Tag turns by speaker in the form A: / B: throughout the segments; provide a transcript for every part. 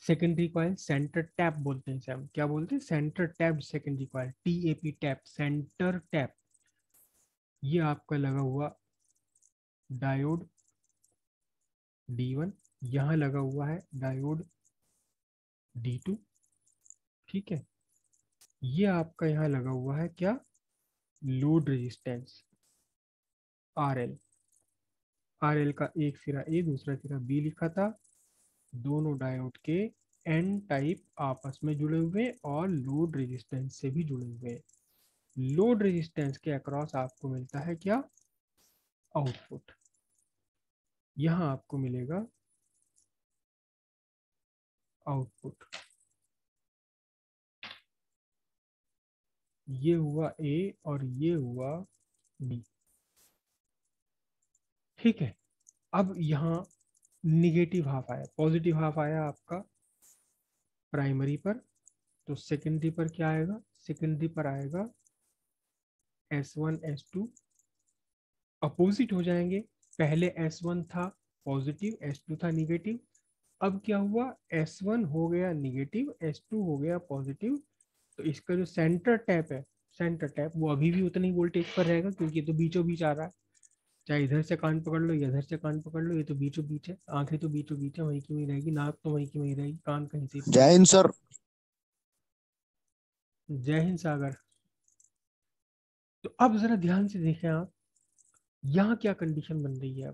A: Secondary coil centre tap बोलते हैं इसे, हम क्या बोलते हैं, centre tap secondary coil, TAP tap, centre tap. ये आपका लगा हुआ डायोड D1, यहाँ लगा हुआ है डायोड D2, ठीक है। ये आपका यहाँ लगा हुआ है क्या, लोड रेजिस्टेंस RL। RL का एक सिरा A दूसरा सिरा B लिखा था, दोनों डायोड के एन टाइप आपस में जुड़े हुए और लोड रेजिस्टेंस से भी जुड़े हुए। लोड रेजिस्टेंस के अक्रॉस आपको मिलता है क्या, आउटपुट। यहाँ आपको मिलेगा आउटपुट। ये हुआ A और ये हुआ B, ठीक है। अब यहाँ निगेटिव हाफ आया, पॉजिटिव हाफ आया आपका प्राइमरी पर, तो सेकेंडरी पर क्या आएगा, सेकेंडरी पर आएगा S1 S2, अपोजिट हो जाएंगे। पहले S1 था पॉजिटिव, S2 था निगेटिव। अब क्या हुआ, S1 हो गया निगेटिव, S2 हो गया पॉजिटिव। तो इसका जो सेंटर टैप है, सेंटर टैप वो अभी भी उतनी वोल्टेज पर रहेगा, क्योंकि ये तो बीचों बीच आ रहा है। चाहे इधर से कान पकड़ लो या इधर से कान पकड़ लो, ये तो बीचों बीच है, आंखें तो बीचों बीच है, वहीं की वहीं रहेगी, नाक तो वहीं की वहीं रहेगी, कान कहीं से पकड़
B: जय
A: लो।
B: हिंद सर।
A: जय हिंद सागर। तो अब जरा ध्यान से देखें आप, यहाँ क्या कंडीशन बन रही है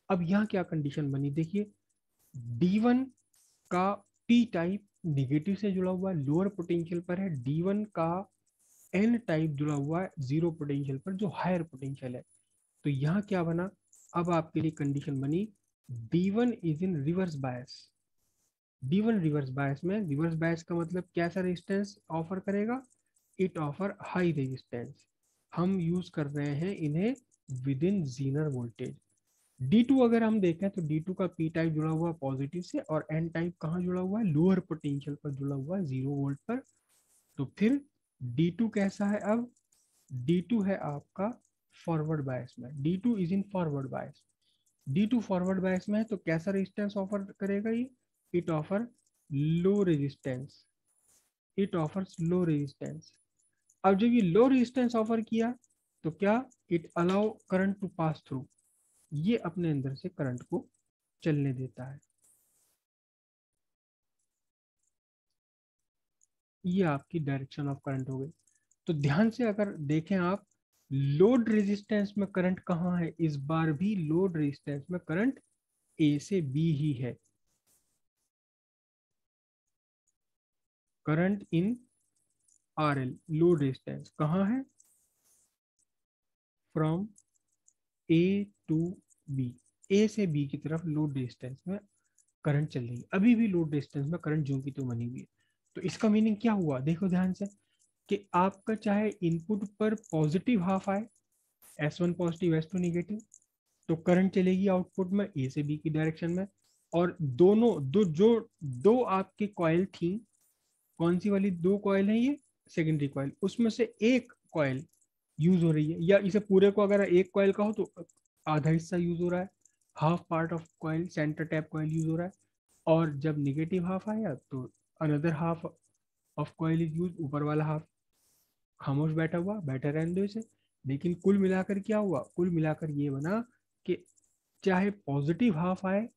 A: अब यहाँ क्या कंडीशन बनी देखिए, D1 का P टाइप निगेटिव से जुड़ा हुआ है, लोअर पोटेंशियल पर है। D1 का N टाइप जुड़ा हुआ है जीरो पोटेंशियल पर, जो हायर पोटेंशियल है। तो यहाँ क्या बना, अब आपके लिए कंडीशन बनी, D1 is in reverse bias. D1 reverse bias में, रिवर्स बायस का मतलब कैसा रेजिस्टेंस ऑफर करेगा, इट ऑफर हाई रेजिस्टेंस। हम यूज कर रहे हैं इन्हें with in Zener voltage. D2 अगर हम देखें तो D2 का P टाइप जुड़ा हुआ है पॉजिटिव से, और N टाइप कहाँ जुड़ा हुआ है, लोअर पोटेंशियल पर जुड़ा हुआ है 0 वोल्ट पर। तो फिर D2 कैसा है अब, D2 है आपका फॉरवर्ड बायस में, D2 is in forward bias. D2 forward bias में है तो कैसा रेजिस्टेंस ऑफर करेगा ये, it offer low resistance, it offers low resistance. अब जब ये लो रेजिस्टेंस ऑफर किया तो क्या, it allow current to pass through, ये अपने अंदर से करंट को चलने देता है। ये आपकी डायरेक्शन ऑफ करंट हो गई। तो ध्यान से अगर देखें आप, लोड रेजिस्टेंस में करंट कहाँ है, इस बार भी लोड रेजिस्टेंस में करंट A से B ही है। Current in RL load resistance कहाँ है, from A to B, A से B की तरफ लोड रेजिस्टेंस में करंट चल रही है, अभी भी लोड रेजिस्टेंस में करंट जो की तो बनी हुई है। तो इसका मीनिंग क्या हुआ, देखो ध्यान से, कि आपका चाहे इनपुट पर पॉजिटिव हाफ आए, S1 पॉजिटिव S2 निगेटिव, तो करंट चलेगी आउटपुट में A से B की डायरेक्शन में। और दोनों दो आपके कॉइल थी, कौन सी वाली दो कॉइल है ये, सेकेंडरी कॉइल, उसमें से एक कॉइल यूज हो रही है, या इसे पूरे को अगर एक कॉइल का हो तो आधा हिस्सा यूज हो रहा है, half part of coil, centre tap coil use हो रहा है। और जब निगेटिव हाफ आया तो another half of coil is use, ऊपर वाला हाफ खामोश बैठा हुआ, बैठे रहने दो इसे। लेकिन कुल मिलाकर क्या हुआ, कुल मिलाकर ये बना कि चाहे पॉजिटिव हाफ आए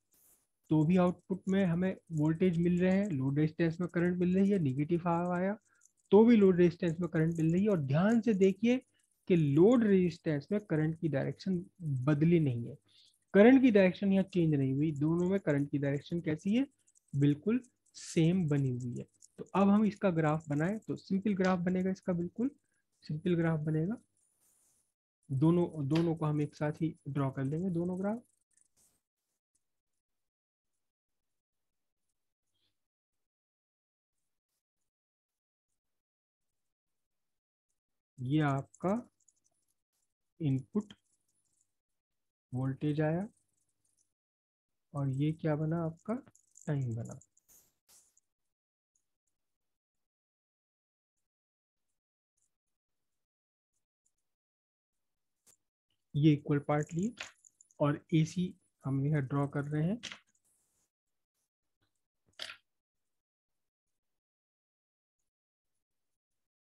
A: तो भी आउटपुट में हमें वोल्टेज मिल रहे हैं, लोड रेजिस्टेंस में करंट मिल रही है, निगेटिव हाफ आया तो भी लोड रेजिस्टेंस में करंट मिल रही है। और ध्यान से देखिए कि लोड रेजिस्टेंस में करंट की डायरेक्शन बदली नहीं है, करंट की डायरेक्शन यहाँ चेंज नहीं हुई, दोनों में करंट की डायरेक्शन कैसी है, बिल्कुल सेम बनी हुई है। तो अब हम इसका ग्राफ बनाए तो सिंपल ग्राफ बनेगा इसका, बिल्कुल सिंपल ग्राफ बनेगा। दोनों दोनों को हम एक साथ ही ड्रॉ कर लेंगे, दोनों ग्राफ। ये आपका इनपुट वोल्टेज आया, और ये क्या बना आपका, टाइम बना। ये इक्वल पार्ट लिए, और AC हम यहाँ ड्रॉ कर रहे हैं।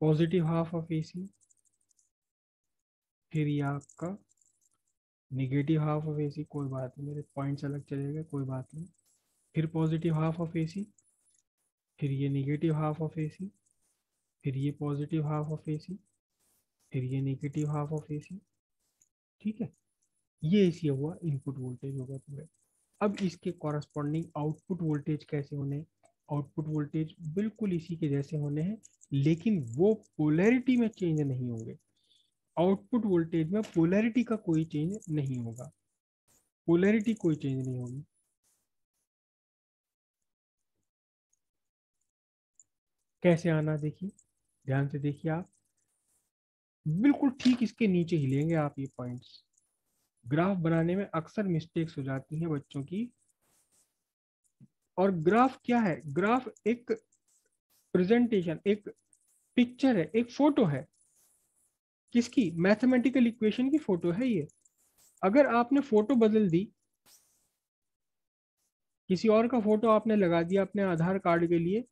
A: पॉजिटिव हाफ ऑफ एसी, फिर ये आपका निगेटिव हाफ ऑफ एसी, कोई बात नहीं, मेरे पॉइंट्स अलग चले गए, कोई बात नहीं। फिर पॉजिटिव हाफ ऑफ एसी, फिर ये निगेटिव हाफ ऑफ एसी, फिर ये पॉजिटिव हाफ ऑफ एसी, फिर ये निगेटिव हाफ ऑफ एसी। ठीक है, ये एसी हुआ, इनपुट वोल्टेज होगा पूरे। अब इसके कॉरस्पॉन्डिंग आउटपुट वोल्टेज कैसे होने हैं? आउटपुट वोल्टेज बिल्कुल इसी के जैसे होने हैं, लेकिन वो पोलैरिटी में चेंज नहीं होंगे। आउटपुट वोल्टेज में पोलैरिटी का कोई चेंज नहीं होगा, पोलैरिटी कोई चेंज नहीं होगी। कैसे आना, देखिए, ध्यान से देखिए आप, बिल्कुल ठीक इसके नीचे ही लेंगे आप ये पॉइंट्स। ग्राफ बनाने में अक्सर मिस्टेक्स हो जाती हैं बच्चों की। और ग्राफ क्या है? ग्राफ एक प्रेजेंटेशन, एक पिक्चर है, एक फोटो है। किसकी? मैथमेटिकल इक्वेशन की फोटो है ये। अगर आपने फोटो बदल दी, किसी और का फोटो आपने लगा दिया अपने आधार कार्ड के लिए,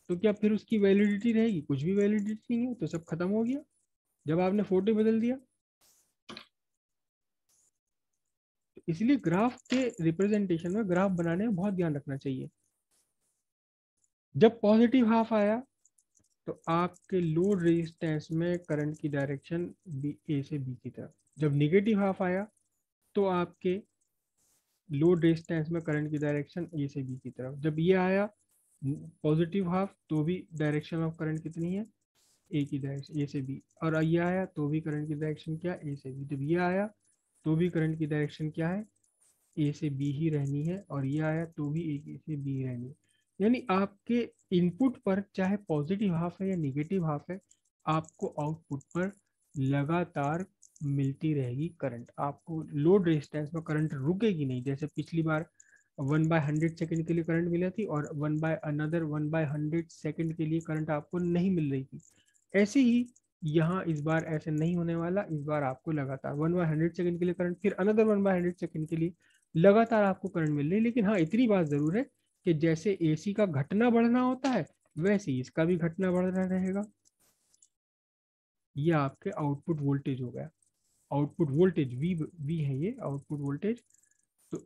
A: तो क्या फिर उसकी वैलिडिटी रहेगी? कुछ भी वैलिडिटी नहीं है, तो सब खत्म हो गया जब आपने फोटो बदल दिया। तो इसलिए ग्राफ के रिप्रेजेंटेशन में, ग्राफ बनाने में बहुत ध्यान रखना चाहिए। जब पॉजिटिव हाफ आया तो आपके लोड रेजिस्टेंस में करंट की डायरेक्शन बी, ए से बी की तरफ। जब निगेटिव हाफ आया तो आपके लोड रेजिस्टेंस में करंट की डायरेक्शन ए से बी की तरफ। जब ये आया पॉजिटिव हाफ, तो भी डायरेक्शन ऑफ करंट कितनी है? ए की डायरेक्शन, ए से बी। और ये आया तो भी करंट की डायरेक्शन क्या? ए से बी। जब ये आया तो भी करंट की डायरेक्शन क्या है? ए से बी ही रहनी है। और ये आया तो भी ए से बी ही रहनी है। यानी आपके इनपुट पर चाहे पॉजिटिव हाफ है या निगेटिव हाफ है, आपको आउटपुट पर लगातार मिलती रहेगी करंट। आपको लोड रेजिस्टेंस में करंट रुकेगी नहीं, जैसे पिछली बार 1/100 सेकेंड के लिए करंट मिला थी और 1/100 के लिए करंट आपको नहीं मिल रही थी। ऐसे ही यहाँ इस बार ऐसे नहीं होने वाला। इस बार आपको लगातार 1/100 सेकेंड के लिए करंट, फिर अनदर 1/100 सेकेंड के लिए लगातार आपको करंट मिल रही है। लेकिन हाँ, इतनी बात जरूर है कि जैसे एसी का घटना बढ़ना होता है, वैसे ही इसका भी घटना बढ़ना रहेगा। ये आपके आउटपुट वोल्टेज हो गया। आउटपुट वोल्टेज वी, वी है ये आउटपुट वोल्टेज। तो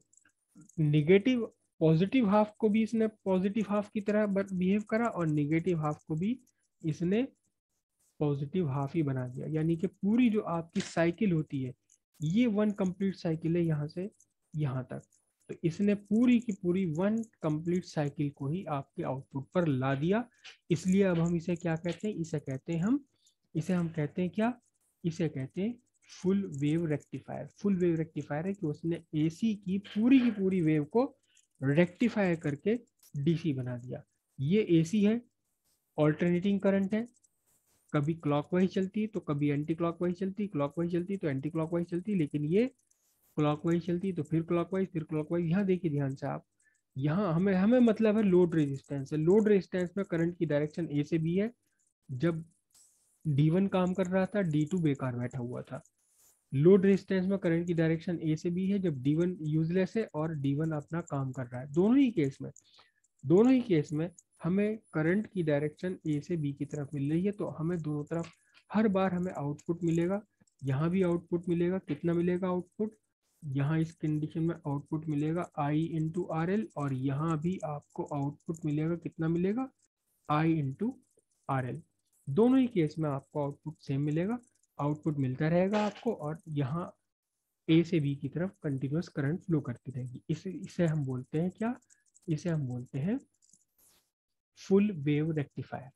A: निगेटिव, पॉजिटिव हाफ को भी इसने पॉजिटिव हाफ की तरह बिहेव करा, और निगेटिव हाफ को भी इसने पॉजिटिव हाफ ही बना दिया। यानी कि पूरी जो आपकी साइकिल होती है, ये वन कंप्लीट साइकिल है यहाँ से यहाँ तक। तो इसने पूरी की पूरी वन कंप्लीट साइकिल को ही आपके आउटपुट पर ला दिया। इसलिए अब हम इसे क्या कहते हैं? इसे हम कहते हैं क्या? इसे कहते हैं full wave rectifier. Full wave rectifier है कि उसने एसी की पूरी वेव को रेक्टिफाई करके डीसी बना दिया। ये एसी है, ऑल्टरनेटिंग करंट है, कभी क्लॉकवाइज चलती है तो कभी एंटी क्लॉकवाइज चलती, क्लॉकवाइज चलती तो एंटी क्लॉकवाइज चलती। लेकिन ये क्लॉकवाइज चलती तो फिर क्लॉकवाइज, फिर क्लॉकवाइज। यहाँ देखिए ध्यान से आप, यहाँ हमें हमें मतलब है लोड रेजिस्टेंस है। लोड रेजिस्टेंस में करंट की डायरेक्शन ए से बी है। जब D1 काम कर रहा था, D2 बेकार बैठा हुआ था। लोड रेजिस्टेंस में करंट की डायरेक्शन ए से बी है जब D1 यूजलेस है और D1 अपना काम कर रहा है। दोनों ही केस में हमें करंट की डायरेक्शन ए से बी की तरफ मिल रही है। तो हमें दोनों तरफ हर बार हमें आउटपुट मिलेगा। यहाँ भी आउटपुट मिलेगा। कितना मिलेगा आउटपुट? यहाँ इस कंडीशन में आउटपुट मिलेगा I इंटू RL, और यहाँ भी आपको आउटपुट मिलेगा। कितना मिलेगा? I into RL। दोनों ही केस में आपको आउटपुट सेम मिलेगा। आउटपुट मिलता रहेगा आपको, और यहाँ ए से बी की तरफ कंटिन्यूस करंट फ्लो करती रहेगी। इसे हम बोलते हैं क्या? इसे हम बोलते हैं फुल वेव रेक्टिफायर।